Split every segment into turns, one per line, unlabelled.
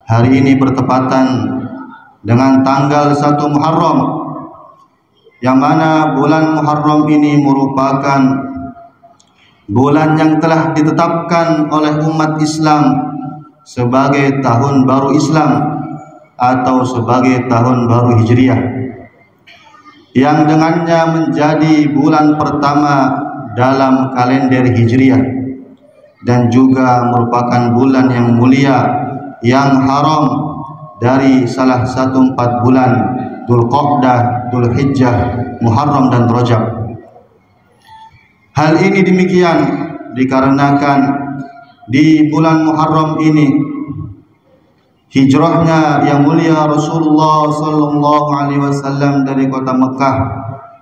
Hari ini bertepatan dengan tanggal 1 Muharram, yang mana bulan Muharram ini merupakan bulan yang telah ditetapkan oleh umat Islam sebagai tahun baru Islam atau sebagai tahun baru Hijriah, yang dengannya menjadi bulan pertama dalam kalender Hijriah dan juga merupakan bulan yang mulia, yang haram dari salah satu 4 bulan, Dzulqa'dah, Dzulhijjah, Muharram dan Rajab. Hal ini demikian dikarenakan di bulan Muharram ini hijrahnya yang mulia Rasulullah sallallahu alaihi wasallam dari kota Mekah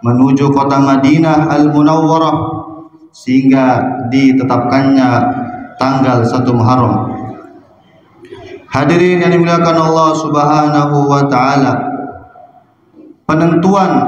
menuju kota Madinah Al-Munawwarah, sehingga ditetapkannya tanggal 1 Muharram. Hadirin yang dimuliakan Allah Subhanahu wa taala, penentuan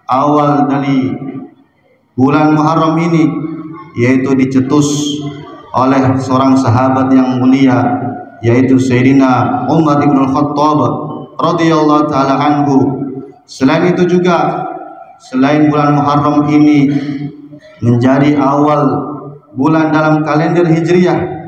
awal dari bulan Muharram ini yaitu dicetus oleh seorang sahabat yang mulia, yaitu Sayyidina Umar bin Khattab radhiyallahu taala anhu. Selain itu juga, selain bulan Muharram ini menjadi awal bulan dalam kalender Hijriah,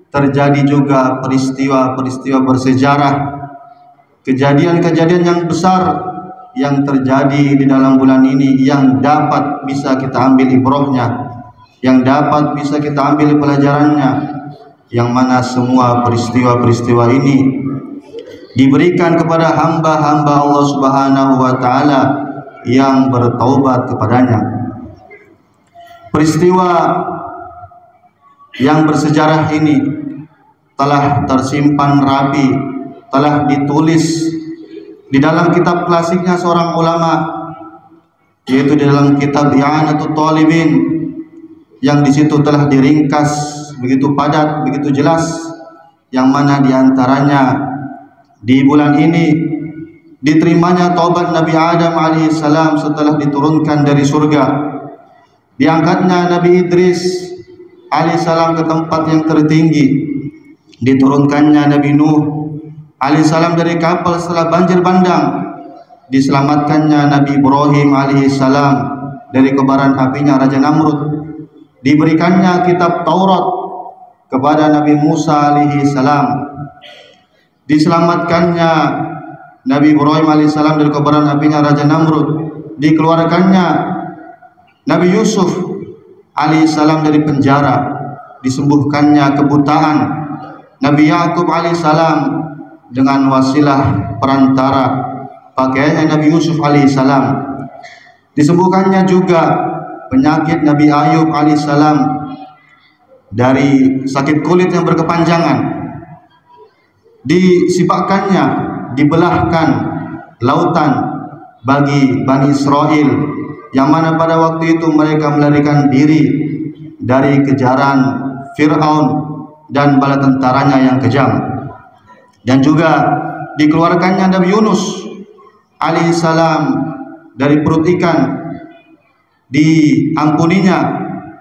terjadi juga peristiwa-peristiwa bersejarah, kejadian-kejadian yang besar yang terjadi di dalam bulan ini, yang dapat bisa kita ambil ibrahnya, yang dapat bisa kita ambil pelajarannya, yang mana semua peristiwa-peristiwa ini diberikan kepada hamba-hamba Allah Subhanahu wa taala yang bertaubat kepadanya. Peristiwa yang bersejarah ini telah tersimpan rapi, telah ditulis di dalam kitab klasiknya seorang ulama, yaitu di dalam kitab I'anatul Talibin, yang di situ telah diringkas begitu padat, begitu jelas, yang mana diantaranya di bulan ini diterimanya taubat Nabi Adam alaihissalam setelah diturunkan dari surga, diangkatnya Nabi Idris alaihissalam ke tempat yang tertinggi, diturunkannya Nabi Nuh alaihissalam dari kapal setelah banjir bandang, diselamatkannya Nabi Ibrahim alaihissalam dari kobaran apinya Raja Namrud, diberikannya kitab Taurat kepada Nabi Musa alaihissalam, diselamatkannya Nabi Ibrahim alaihissalam dari kobaran apinya Raja Namrud, dikeluarkannya Nabi Yusuf alaihissalam dari penjara, disembuhkannya kebutaan Nabi Yakub alaihissalam dengan wasilah perantara pakaiannya Nabi Yusuf alaihissalam, disembuhkannya juga penyakit Nabi Ayub alaihissalam dari sakit kulit yang berkepanjangan, disibakkannya, dibelahkan lautan bagi Bani Israel, yang mana pada waktu itu mereka melarikan diri dari kejaran Fir'aun dan bala tentaranya yang kejam. Dan juga dikeluarkannya Nabi Yunus alaihissalam dari perut ikan, diampuninya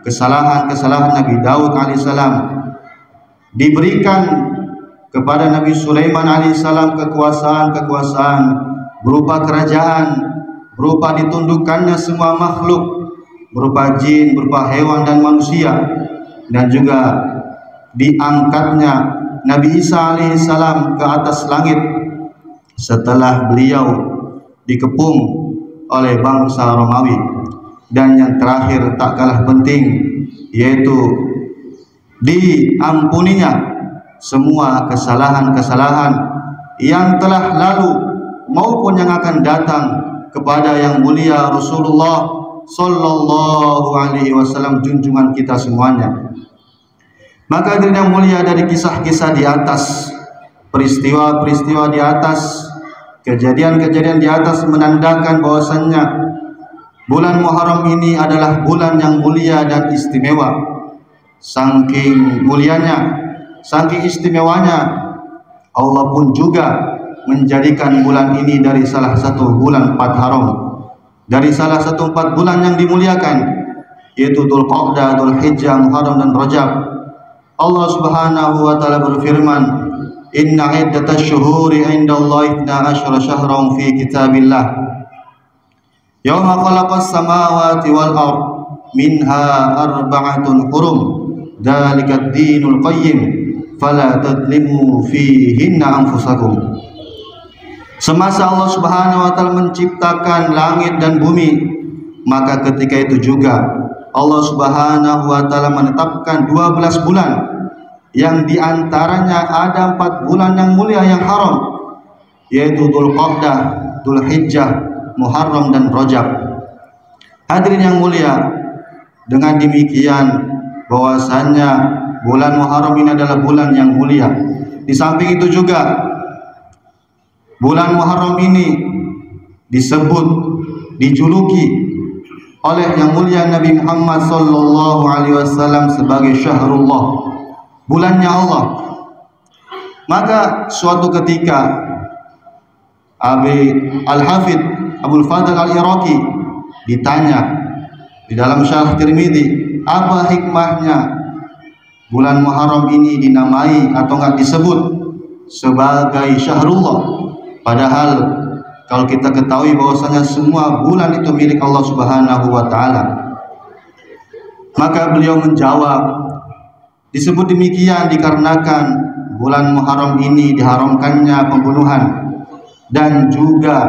kesalahan-kesalahan Nabi Daud alaihissalam, diberikan kepada Nabi Sulaiman alaihissalam kekuasaan-kekuasaan berupa kerajaan, berupa ditundukkannya semua makhluk, berupa jin, berupa hewan dan manusia, dan juga diangkatnya Nabi Isa alaihissalam ke atas langit setelah beliau dikepung oleh bangsa Romawi. Dan yang terakhir tak kalah penting, yaitu diampuninya semua kesalahan-kesalahan yang telah lalu maupun yang akan datang kepada yang mulia Rasulullah sallallahu alaihi wasallam, junjungan kita semuanya. Maka hadirin yang mulia, dari kisah-kisah di atas, peristiwa-peristiwa di atas, kejadian-kejadian di atas menandakan bahwasannya bulan Muharram ini adalah bulan yang mulia dan istimewa. Saking mulianya, saking istimewanya, Allah pun juga menjadikan bulan ini dari salah satu bulan 4 haram, dari salah satu 4 bulan yang dimuliakan, yaitu Dzulqa'dah, Dzulhijjah, Muharram dan Rajab. Allah Subhanahu wa taala berfirman, inna iddatash syuhuri 'indallahi 12 syahran fi kitabillah yauma khalaqas samawati wal ard minha arba'atun hurum dzalikad dinul qayyim fala tadlimu fihinna anfusakum. Semasa Allah Subhanahu wa taala menciptakan langit dan bumi, maka ketika itu juga Allah Subhanahu wa taala menetapkan 12 bulan yang diantaranya ada 4 bulan yang mulia yang haram, yaitu Dzulqa'dah, Dzulhijjah, Muharram dan Rajab. Hadirin yang mulia, dengan demikian bahwasanya bulan Muharram ini adalah bulan yang mulia. Di samping itu juga bulan Muharram ini disebut, dijuluki oleh yang mulia Nabi Muhammad sallallahu alaihi wasallam sebagai Syahrullah, bulannya Allah. Maka suatu ketika Al-Hafidh Abdul Fadl Al-Iraqi ditanya di dalam Syarah Tirmidzi, apa hikmahnya bulan Muharram ini dinamai atau enggak disebut sebagai Syahrullah, padahal kalau kita ketahui bahwasanya semua bulan itu milik Allah Subhanahu wa taala. Maka beliau menjawab, disebut demikian dikarenakan bulan Muharram ini diharamkannya pembunuhan dan juga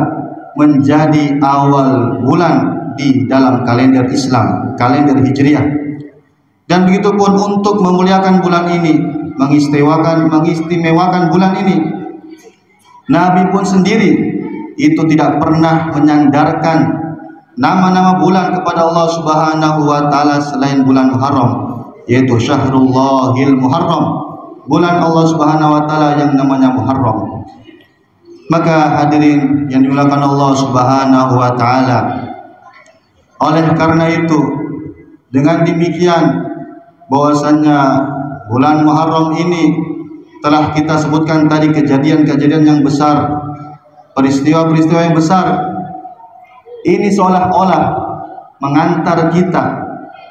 menjadi awal bulan di dalam kalender Islam, kalender Hijriah. Dan begitu pun untuk memuliakan bulan ini, mengistimewakan bulan ini, Nabi pun sendiri itu tidak pernah menyandarkan nama-nama bulan kepada Allah Subhanahu wa taala selain bulan Muharram, yaitu Syahrullahil Muharram, bulan Allah Subhanahu wa taala yang namanya Muharram. Maka hadirin yang dimuliakan Allah Subhanahu wa taala, oleh karena itu dengan demikian bahwasanya bulan Muharram ini telah kita sebutkan tadi kejadian-kejadian yang besar, peristiwa-peristiwa yang besar. Ini seolah-olah mengantar kita,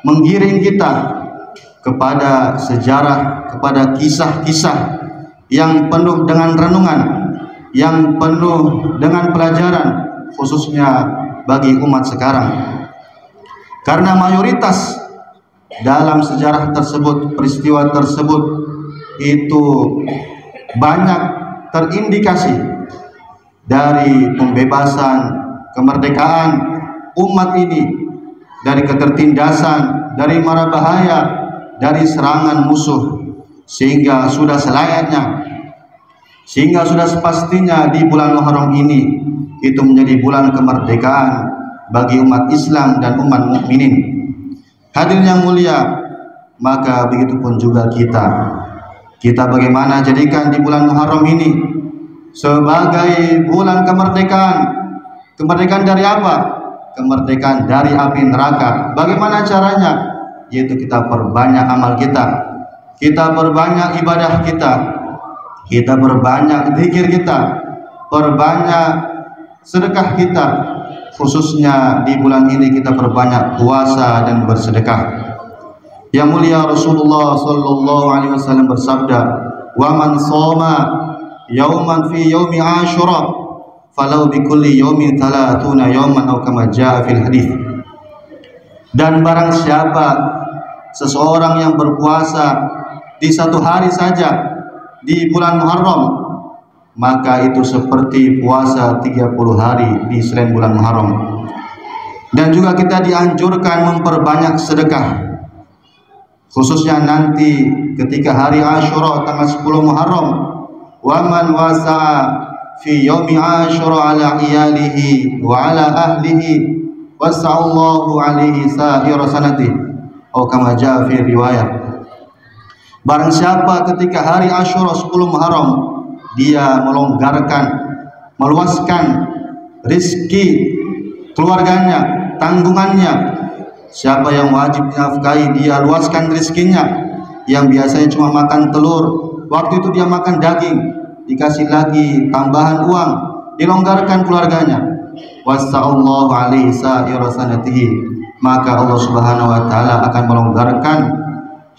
menggiring kita kepada sejarah, kepada kisah-kisah yang penuh dengan renungan, yang penuh dengan pelajaran, khususnya bagi umat sekarang. Karena mayoritas dalam sejarah tersebut, peristiwa tersebut itu banyak terindikasi dari pembebasan, kemerdekaan umat ini dari ketertindasan, dari mara bahaya, dari serangan musuh, sehingga sudah selayaknya, sehingga sudah sepastinya di bulan Muharram ini itu menjadi bulan kemerdekaan bagi umat Islam dan umat mukminin. Hadirin yang mulia, maka begitupun juga kita bagaimana jadikan di bulan Muharram ini sebagai bulan kemerdekaan. Kemerdekaan dari apa? Kemerdekaan dari api neraka. Bagaimana caranya? Yaitu kita perbanyak amal kita perbanyak ibadah kita perbanyak zikir kita, perbanyak sedekah kita. Khususnya di bulan ini kita perbanyak puasa dan bersedekah. Yang mulia Rasulullah sallallahu alaihi wasallam bersabda, "Wa man shoma yauman fi yaumi Asyura falau bi kulli yaumin 30 yauman aw kama jaa fil hadis." Dan barang siapa seseorang yang berpuasa di satu hari saja di bulan Muharram, maka itu seperti puasa 30 hari di selain bulan Muharram. Dan juga kita dianjurkan memperbanyak sedekah, khususnya nanti ketika hari Asyura tanggal 10 Muharram. Wa man wasa'a fi yaumi Asyura ala iyalihi wa ala ahlihi wasa'allahu alaihi sa'ira sanati atau kama jaa fi riwayat. Barang siapa ketika hari Asyura 10 Muharram dia melonggarkan, meluaskan rizki keluarganya, tanggungannya. Siapa yang wajib dinafkahi, dia luaskan rizkinya. Yang biasanya cuma makan telur, waktu itu dia makan daging, dikasih lagi tambahan uang, dilonggarkan keluarganya. Wassallallahu alaihi sa'ira sanatihi, maka Allah Subhanahu wa taala akan melonggarkan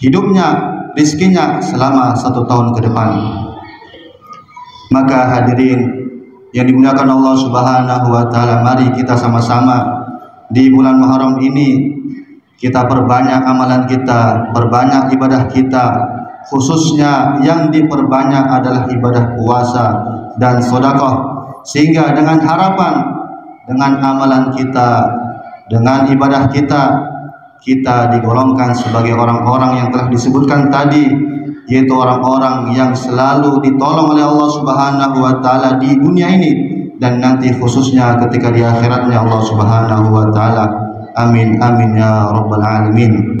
hidupnya, rizkinya selama 1 tahun ke depan. Maka hadirin yang dimuliakan Allah Subhanahu wa taala, mari kita sama-sama di bulan Muharram ini kita perbanyak amalan kita, perbanyak ibadah kita, khususnya yang diperbanyak adalah ibadah puasa dan sedekah, sehingga dengan harapan, dengan amalan kita, dengan ibadah kita, kita digolongkan sebagai orang-orang yang telah disebutkan tadi, yaitu orang-orang yang selalu ditolong oleh Allah Subhanahu wa taala di dunia ini dan nanti khususnya ketika di akhiratnya Allah Subhanahu wa taala. Amin amin ya rabbal alamin.